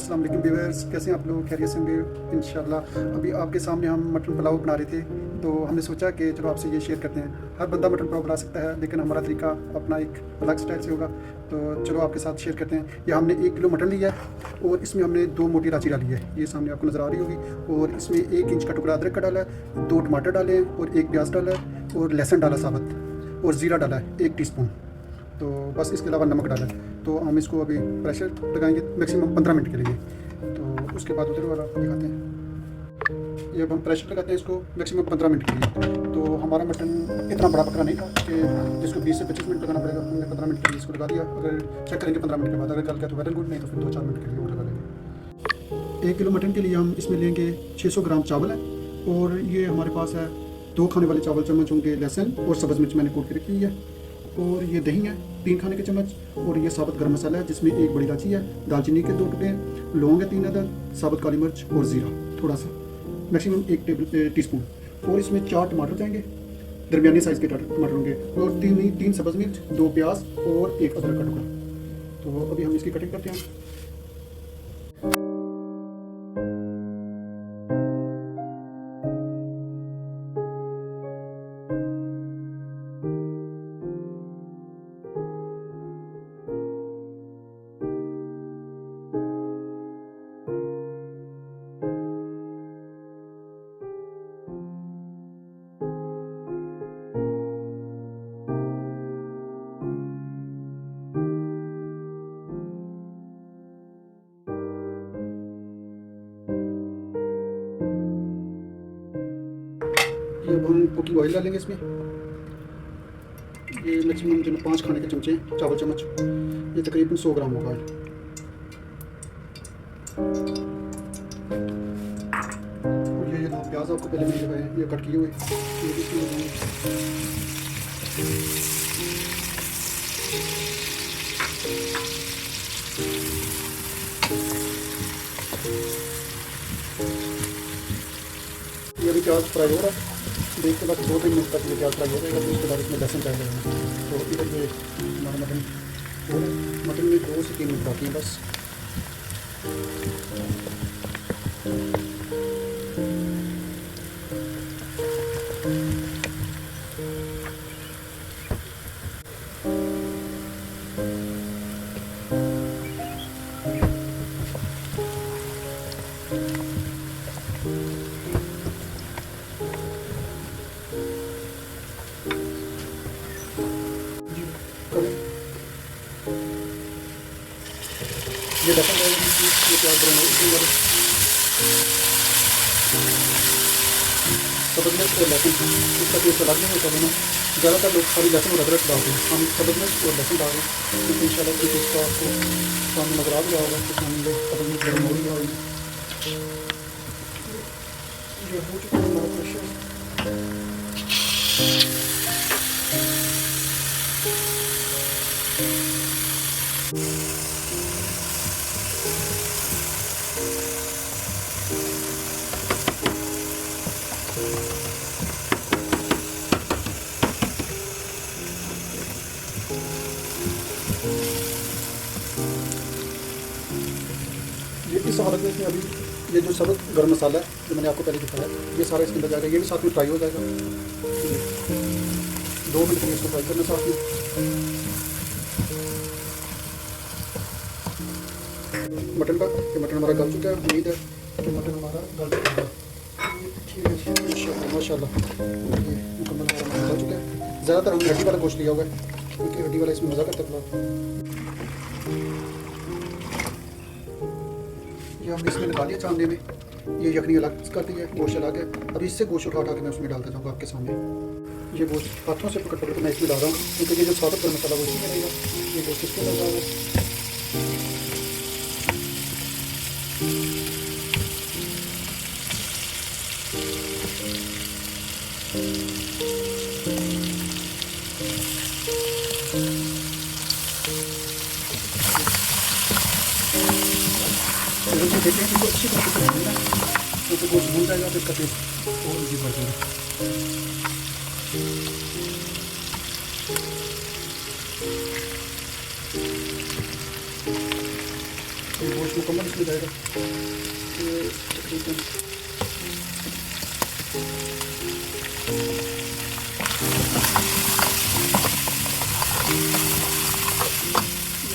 अस्सलाम वालेकुम व्यूअर्स, कैसे हैं आप लोग? खैरियत से होंगे इंशाल्लाह। अभी आपके सामने हम मटन पुलाव बना रहे थे, तो हमने सोचा कि चलो आपसे ये शेयर करते हैं। हर बंदा मटन पुलाव बना सकता है, लेकिन हमारा तरीका अपना एक अलग स्टाइल से होगा। तो चलो आपके साथ शेयर करते हैं। ये हमने 1 किलो मटन लिया है और इसमें हमने 2 मोटी इलायची डाली है, ये सामने आपको नज़र आ रही होगी। और इसमें 1 इंच का टुकड़ा अदरक का डाला है, 2 टमाटर डाले हैं और 1 प्याज डाला है और लहसुन डाला साबुत और ज़ीरा डाला है 1 टीस्पून। तो बस इसके अलावा नमक डाला है। तो हम इसको अभी प्रेशर लगाएंगे मैक्सिमम 15 मिनट के लिए। तो उसके बाद उधर वाला दिखाते हैं। ये अब हम प्रेशर लगाते हैं इसको मैक्सिमम 15 मिनट के लिए। तो हमारा मटन इतना बड़ा पकड़ा नहीं था कि जिसको 20 से 25 मिनट लगाना पड़ेगा। हमने 15 मिनट के लिए इसको लगा दिया। अगर चेक करेंगे 15 मिनट के बाद, अगर गल गया तो वेल गुड, नहीं तो फिर 2-4 मिनट के लिए और लगा लेंगे। 1 किलो मटन के लिए हम इसमें लेंगे 600 ग्राम चावल है और ये हमारे पास है 2 खाने वाले चावल चम्मच होंगे लहसुन और सब्ज़ मिर्च मैंने कूट के रखी है। और ये दही है 3 खाने के चम्मच और ये साबुत गरम मसाला है जिसमें 1 बड़ी इलायची है, दालचीनी के 2 टुकड़े, लौंग है 3 अदद, साबुत काली मिर्च और ज़ीरा थोड़ा सा, मैक्सिमम 1 टीस्पून। और इसमें 4 टमाटर जाएंगे, दरमियानी साइज़ के टमाटर होंगे और 3 सब्ज़ मिर्च, 2 प्याज और 1 अदरक का टुकड़ा। तो अभी हम इसकी कटिंग करते हैं। ये अब हम कुकिंग ऑयल डालेंगे इसमें। ये मैक्सिमम जो 5 खाने के चमचे चावल चम्मच, ये तकरीबन 100 ग्राम होगा ऑयल। और ये 2 प्याज आपको पहले मैंने लगाए, ये कट किए हुए, ये भी इसमें लगाएंगे। ये अभी प्याज फ्राई हो रहा है, देख के बाद 2-3 मिनट तक ये प्याज फ्राई हो जाएगा। तो उसके बाद इसमें लहसुन चाहिए लगेगा। तो इधर ये हमारा मटन हो रहा है, मटन में 2 से 3 मिनट बाकी है बस। ये लहसुन डालेंगे, ये प्याज ब्राउन हो इसमें सब्ज़ मिर्च और लहसुन, इसका टेस्ट अलग नहीं होता है। ज़्यादातर लोग खाली लहसुन और अदरक डालते हैं, हम सब्ज़ मिर्च और लहसुन डाल रहे हैं। तो इंशाल्लाह ये टेस्ट आपको सामने नजर आ गया होगा कि सामने सब्ज़ मिर्च गर्म हो रही है। ये हो चुका है हमारा प्रेशर। ये इस हालत में अभी ये जो सब गरम मसाला है जो मैंने आपको पहले दिखाया, ये सारा इसके अंदर जाएगा। ये भी साथ में फ्राई हो जाएगा। 2 मिनट में इसको फ्राई करना साथ में। मटन का ये मटन हमारा गल चुका है। उम्मीद है कि मटन हमारा गल चुका है। माशाल्लाह ये मुकम्मल हमारा मटन गल चुका है। ज़्यादातर हमने हड्डी वाला गोश्त लिया हुआ है क्योंकि हड्डी वाला इसमें मज़ा करता है पुलाव। ये हमने इसमें निकाल लिया छानने में, ये यखनी अलग कर दी है, गोश्त अलग है। अभी इससे गोश्त उठा के मैं उसमें डालता जाऊँगा आपके सामने। ये गोश्त हाथों से पकड़ पकड़ मैं इसमें डाल रहा हूँ क्योंकि ये जो साबुत गरम मसाला वो इसी में रहेगा। ये गोश्त इसके अंदर डाल रहा है। देखते हैं इसको अच्छी तरह से भूनना है, तो गोश्त भून जाएगा तो इसका टेस्ट और भी बढ़ जाएगा। ये गोश्त मुकम्मल इसमें जाएगा। ये तकरीबन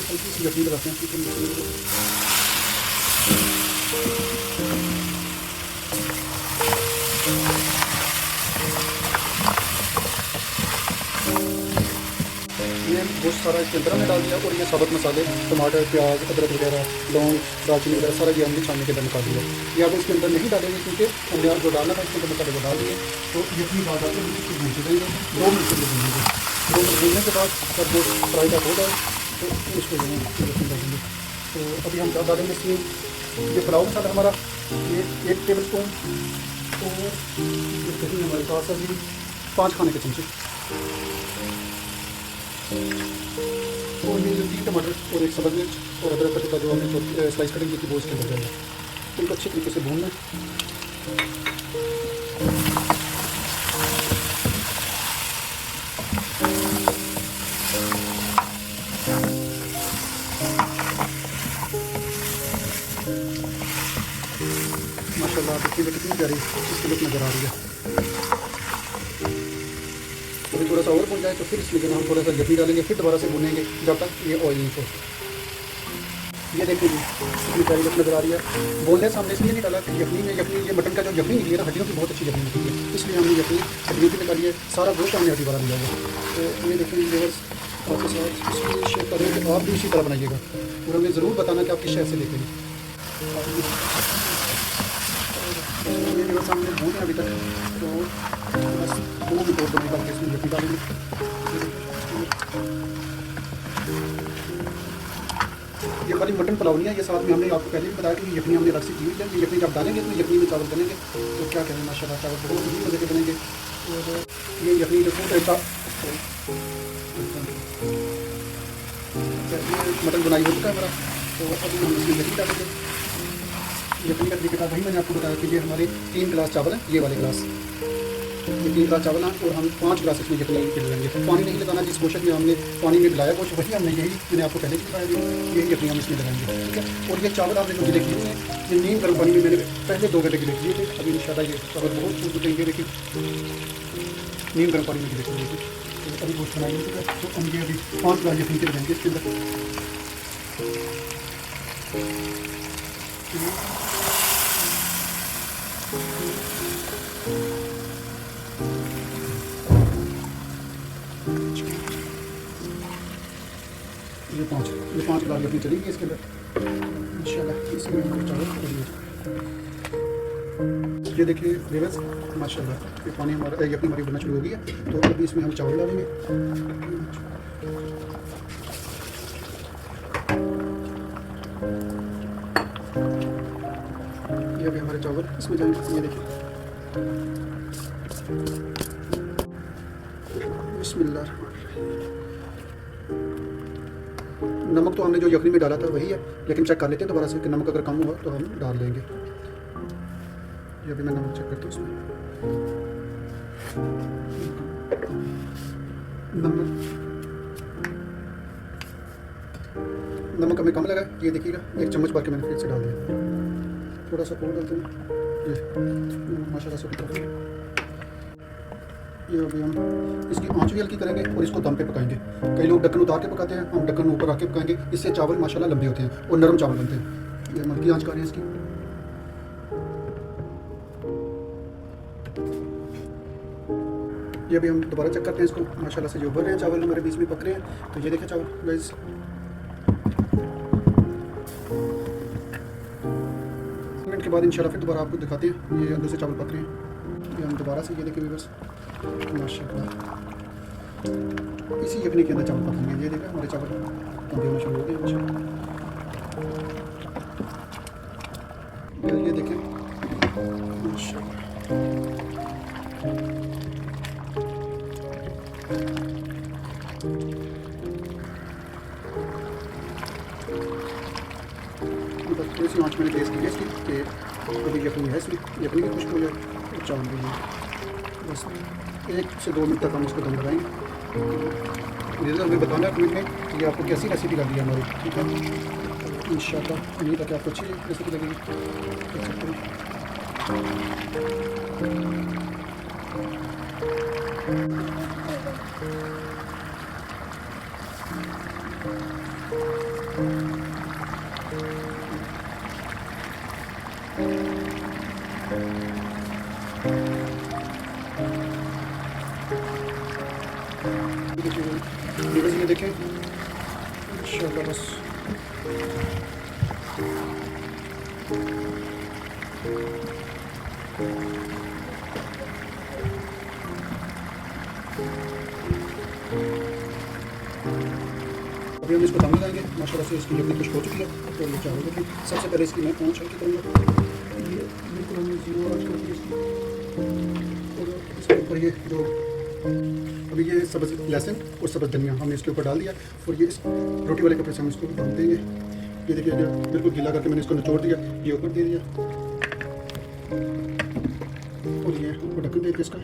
हल्की सी यखनी लगाते हैं चिकन में। ये गोश्त सारा इसके अंदर हमने डाल दिया और ये साबुत मसाले टमाटर प्याज अदरक वगैरह लौंग दालचीनी वगैरह सारा ये हमने छानने के अंदर निकाल दिया। ये आप इसके अंदर नहीं डालेंगे क्योंकि हमने जो डालना था इसके अंदर मसाले को डाल दिए। तो यखनी डाल डाल के इसको भूनते रहेंगे 2 मिनट के लिए भूनेंगे। 2 मिनट भूनने के बाद जब वो फ्राई आउट हो जाए तो इसको जो है यखनी डालेंगे। तो अभी हम डालेंगे इसमें ये पुलाव मसाला हमारा ये 1 टेबल स्पून और दही हमारे पास अभी 5 खाने के चमचे और ये जो 3 टमाटर और 1 सब्ज़ मिर्च और अदरक का टुकड़ा जो हमने स्लाइस कटिंग की थी वो इसके अंदर जाएगा। इनको अच्छे तरीके से भूनना। माशाल्लाह देखिए कितनी प्यारी इसकी लुक नज़र आ रही है। अभी थोड़ा सा और भून जाए तो फिर इसमें हम थोड़ा सा यखनी डालेंगे, फिर दोबारा से भूनेंगे जब तक ये ऑयल नहीं छोड़ता। ये देखिए जी कितनी प्यारी लुक नज़र आ रही है। बोनलेस हमने इसलिए नहीं डाला कि यखनी ये मटन का जो यखनी निकली है ना हड्डियों की बहुत अच्छी यखनी निकली है, इसलिए हमने यखनी हड्डियों की निकाली है। सारा गोश्त हमने हड्डी वाला लिया है। तो ये देखिए व्यूअर्स आपके साथ इसलिए शेयर कर रहे हैं कि आप भी इसी तरह बनाइएगा और हमें ज़रूर बताना कि आप किस शहर से देखेंगे। ये व्यूअर्स हमने भूने अभी तक तो बस 2 मिनट और बनाएगा इसमें यखनी डालेंगे। ये खाली मटन पुलाव नहीं है, ये साथ में हमने आपको पहले भी बताया कि यखनी हमने अलग से की हुई है। ये यखनी जब डालेंगे तो यखनी में चावल बनेंगे तो क्या कहें माशाल्लाह चावल बहुत ही मज़े के बनेंगे। और ये यखनी जो फूड ऐसा मटन बनाई हो चुका है हमारा। तो अभी हम इसमें यखनी डालेंगे। यखनी का तरीका वही मैंने आपको बताया कि ये हमारे 3 गिलास चावल हैं, ये वाले गिलास ये 3 गिलास चावल हैं और हम 5 गिलास इसमें यखनी लगाएंगे। पानी नहीं लगाना, जिस गोश्त में हमने पानी में मिलाया गोश्त वही हमने यही मैंने आपको पहले भी बताया यही यखनी हम इसमें लगाएंगे। ठीक है। और ये चावल आपने जो गिले किए हैं ये नीम गर्म पानी में मैंने पहले 2 घंटे गिले किए थे। अभी इंशाल्लाह ये चावल बहुत फूल उठेंगे। देखिए नीम गर्म पानी में गिले किए थे। तो अभी गोश्त बनाएंगे तो हम ये अभी 5 गिलास यखनी के लगाएंगे इसके अंदर। ये 5 गिलास यखनी चलेगी इसके अंदर इंशाल्लाह। इसमें हम चावल करेंगे। ये देखिए व्यूअर्स माशाल्लाह ये पानी हमारा यखनी हमारी बनना शुरू हो गई है। तो अभी इसमें हम चावल डालेंगे। ये अभी हमारे चावल इसमें जाएंगे। ये देखिए बिस्मिल्लाह। नमक तो हमने जो यखनी में डाला था वही है, लेकिन चेक कर लेते हैं दोबारा से कि नमक अगर कम हुआ तो हम डाल देंगे। ये अभी मैं नमक चेक करता हूँ इसमें। नमक हमें कम लगा, ये देखिएगा 1 चम्मच भर के मैंने फिर से डाल दिया। थोड़ा सा और डालते हैं ये माशाल्लाह से डाल दिया। ये अभी हम इसकी आंच भी हल्की करेंगे और इसको दम पे पकाएंगे। कई लोग ढक्कन उतार के पकाते हैं, हम ढक्कन ऊपर आके पकाएंगे। इससे चावल माशाल्लाह लंबे होते हैं और नरम चावल बनते हैं। ये हल्की आंच कर रहे हैं इसकी। ये अभी हम दोबारा चेक करते हैं इसको। माशाल्लाह से जो उभर रहे हैं चावल हमारे बीच में पक रहे हैं। तो ये देखें चावल गाइस मिनट के बाद इंशाल्लाह फिर दोबारा आपको दिखाते हैं ये अंदर से चावल पक रहे हैं। ये हम दोबारा से ये देखिए बस माशाल्लाह इसी यखनी के अंदर चावल पकेंगे। ये देखा हमारे चावल तंबी होना शुरू हो गए माशाल्लाह। ये देखें माशाल्लाह बस थोड़ी सी आँच मैंने टेस्ट की है इसकी कि अभी यखनी है इसमें यखनी भी खुश्क हो जाए और चावल भी है। बस 1 से 2 मिनट तक हम इसको दम लगाएंगे। मुझे हमें बताना कमेंट में कि आपको कैसी रेसिपी लगी है हमारी। ठीक है। इंशाल्लाह उम्मीद है कि आपको अच्छी रेसिपी लगेगी। देख सकते हैं। वीडियोज़ में देखें इंशाल्लाह। बस अभी हम इसको दम लगाएंगे। माशाल्लाह से इसकी जब खुश्क हो चुकी है तो ये चावल देखिए। सबसे पहले इसकी मैं पाँच हल्की करूँगा। ये बिल्कुल हमने जीरो आंच कर दी इसकी। और इसके ऊपर ये जो अभी ये सब्ज़ लहसुन और सब्ज़ धनिया हमने इसके ऊपर डाल दिया और ये इस रोटी वाले कपड़े से हम इसको दम देंगे। ये देखिए बिल्कुल गीला करके मैंने इसको निचोड़ दिया, ये ऊपर दे दिया और ये ऊपर ढक्कन दे दिया इसका।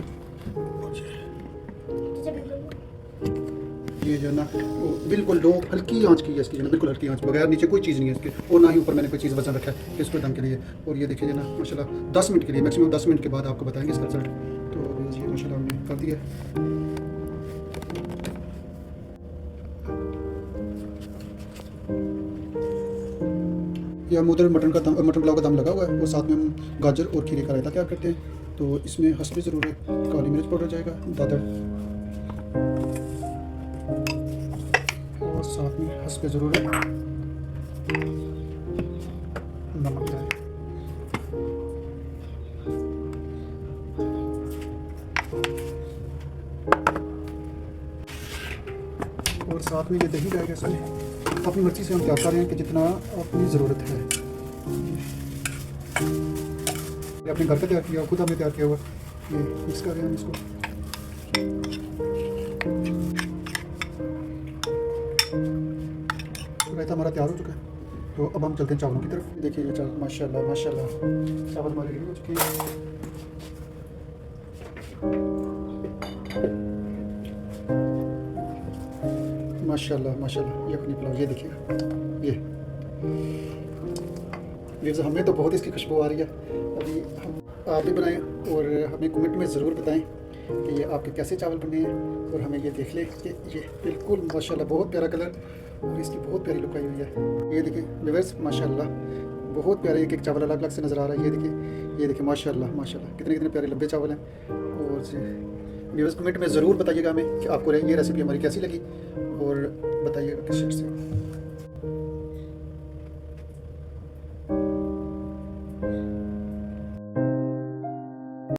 ये जो है ना वो बिल्कुल लो हल्की आंच की है इसकी, जो ना बिल्कुल हल्की आंच, बगैर नीचे कोई चीज़ नहीं है इसके और ना ही ऊपर मैंने कोई चीज़ वजन रखा है इसको दम के लिए। और ये देखिए ना माशाल्लाह 10 मिनट के लिए, मैक्सिमम 10 मिनट के बाद आपको बताएंगे इसका रिजल्ट। तो ये माशाल्लाह हमने कर दिया। या उधर मटन पुलाव का दम लगा हुआ है और साथ में हम गाजर और खीरे का रायता तैयार करते हैं। तो इसमें हस्बे ज़रूरत काली मिर्च पाउडर जाएगा, दादर, और साथ में हस्बे ज़रूरत नमक जाए। और साथ में ये दही जाएगा इसमें। अपनी मर्ज़ी से हम तैयार कर रहे हैं कि जितना अपनी ज़रूरत है। ये अपने घर का तैयार किया, खुद हमने तैयार किया हुआ। ये मिक्स कर रहे हैं हम इसको। रायता हमारा तैयार हो चुका है। तो अब हम चलते हैं चावलों की तरफ। देखिए ये चावल माशाल्लाह माशाल्लाह चावल हमारे रेडी हो चुके हैं। माशाल्लाह माशाल्लाह यखनी पुलाव, ये देखिए ये हमें तो बहुत इसकी खुशबू आ रही है। अभी हम आप भी बनाएं और हमें कमेंट में ज़रूर बताएं कि ये आपके कैसे चावल बने हैं। और हमें ये देख लें कि ये बिल्कुल माशाल्लाह बहुत प्यारा कलर और इसकी बहुत प्यारी लुक आई हुई है। ये देखिए व्यूअर्स माशाल्लाह बहुत प्यारे एक एक चावल अलग अलग से नज़र आ रहा है। ये देखिए माशाल्लाह माशाल्लाह कितने कितने प्यारे लंबे चावल हैं। और व्यूअर्स कमेंट में ज़रूर बताइएगा हमें कि आपको ये रेसिपी हमारी कैसी लगी और बताइएगा किस शेड से।